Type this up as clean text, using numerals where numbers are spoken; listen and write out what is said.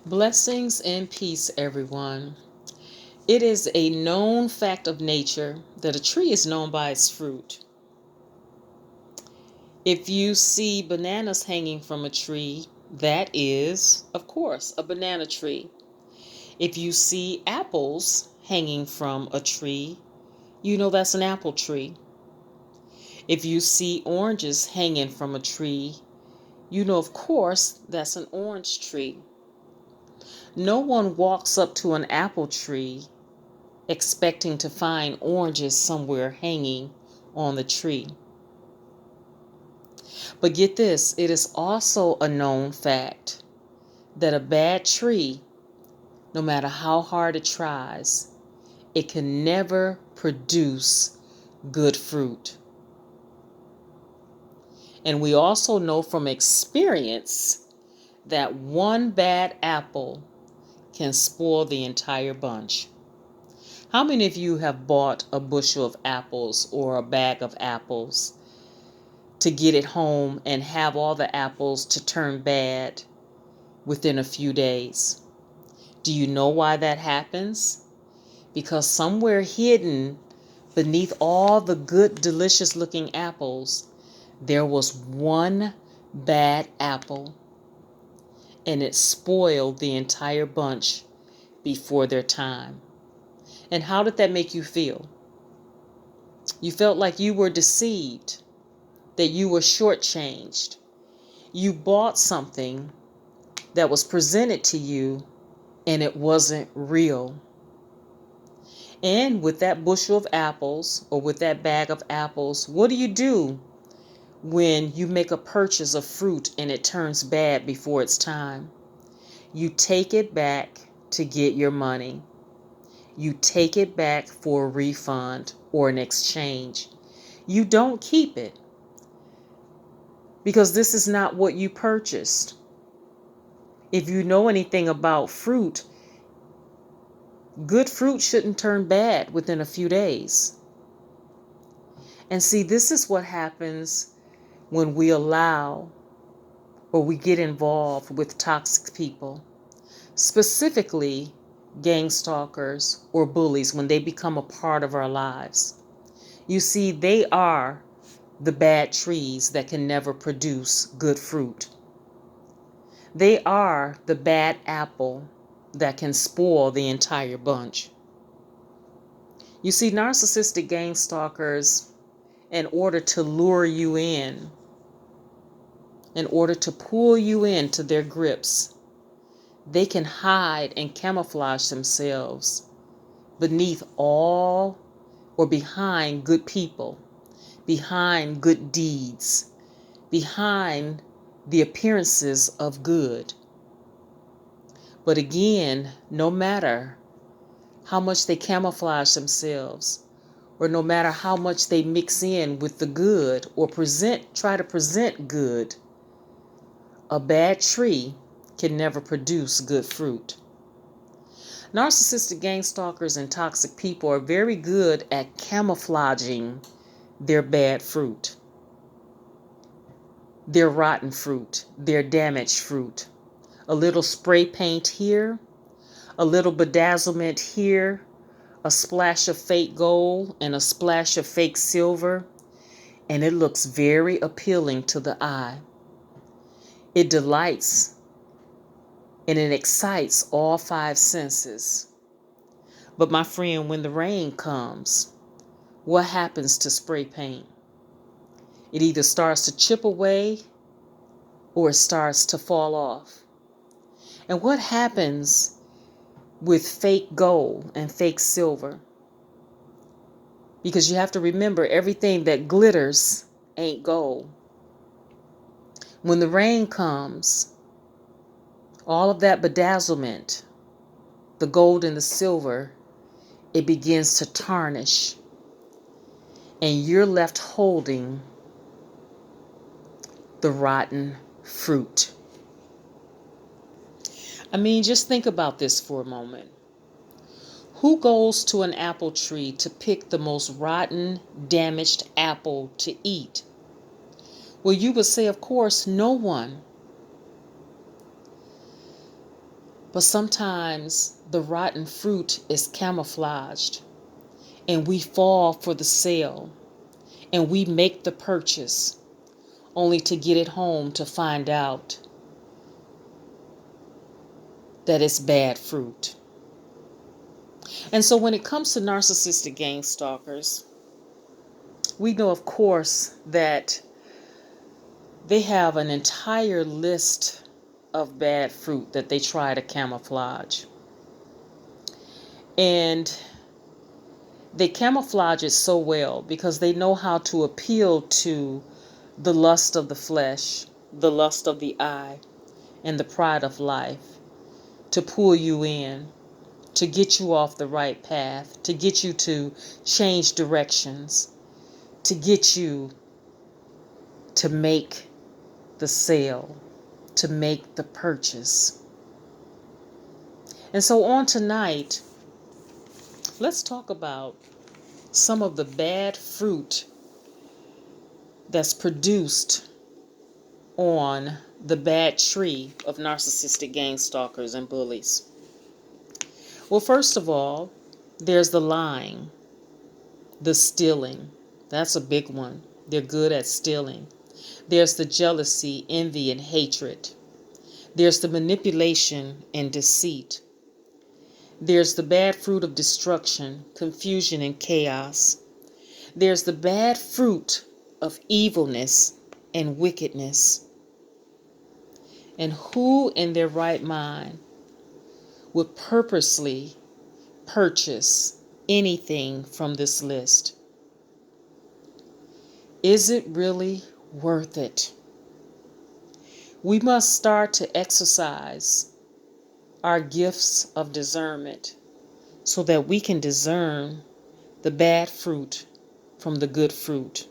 Blessings and peace, everyone. It is a known fact of nature that a tree is known by its fruit. If you see bananas hanging from a tree, that is, of course, a banana tree. If you see apples hanging from a tree, you know that's an apple tree. If you see oranges hanging from a tree, you know, of course, that's an orange tree. No one walks up to an apple tree expecting to find oranges somewhere hanging on the tree. But get this, it is also a known fact that a bad tree, no matter how hard it tries, it can never produce good fruit. And we also know from experience that one bad apple can spoil the entire bunch. How many of you have bought a bushel of apples or a bag of apples to get it home and have all the apples to turn bad within a few days? Do you know why that happens? Because somewhere hidden beneath all the good, delicious looking apples, there was one bad apple, and it spoiled the entire bunch before their time. And how did that make you feel? You felt like you were deceived, that you were shortchanged. You bought something that was presented to you and it wasn't real. And with that bushel of apples or with that bag of apples, what do you do when you make a purchase of fruit and it turns bad before it's time? You take it back to get your money. You take it back for a refund or an exchange. You don't keep it because this is not what you purchased. If you know anything about fruit, good fruit shouldn't turn bad within a few days. And see, this is what happens when we allow or we get involved with toxic people, specifically gang stalkers or bullies, when they become a part of our lives. You see, they are the bad trees that can never produce good fruit. They are the bad apple that can spoil the entire bunch. You see, narcissistic gang stalkers, in order to lure you in order to pull you into their grips, they can hide and camouflage themselves beneath all or behind good people, behind good deeds, behind the appearances of good. But again, no matter how much they camouflage themselves, or no matter how much they mix in with the good or try to present good, a bad tree can never produce good fruit. Narcissistic gang stalkers and toxic people are very good at camouflaging their bad fruit, their rotten fruit, their damaged fruit. A little spray paint here, a little bedazzlement here, a splash of fake gold and a splash of fake silver, and it looks very appealing to the eye. It delights and it excites all five senses. But my friend, when the rain comes, what happens to spray paint? It either starts to chip away or it starts to fall off. And what happens with fake gold and fake silver? Because you have to remember, everything that glitters ain't gold. When the rain comes, all of that bedazzlement, the gold and the silver, it begins to tarnish. And you're left holding the rotten fruit. I mean, just think about this for a moment. Who goes to an apple tree to pick the most rotten, damaged apple to eat? Well, you would say, of course, no one. But sometimes the rotten fruit is camouflaged and we fall for the sale and we make the purchase only to get it home to find out that it's bad fruit. And so when it comes to narcissistic gang stalkers, we know, of course, that they have an entire list of bad fruit that they try to camouflage. And they camouflage it so well because they know how to appeal to the lust of the flesh, the lust of the eye, and the pride of life to pull you in, to get you off the right path, to get you to change directions, to get you to make the sale, to make the purchase. And so on tonight, let's talk about some of the bad fruit that's produced on the bad tree of narcissistic gang stalkers and bullies. Well, first of all, there's the lying, the stealing. That's a big one. They're good at stealing. There's the jealousy, envy, and hatred. There's the manipulation and deceit. There's the bad fruit of destruction, confusion, and chaos. There's the bad fruit of evilness and wickedness. And who in their right mind would purposely purchase anything from this list? Is it really worth it? We must start to exercise our gifts of discernment so that we can discern the bad fruit from the good fruit.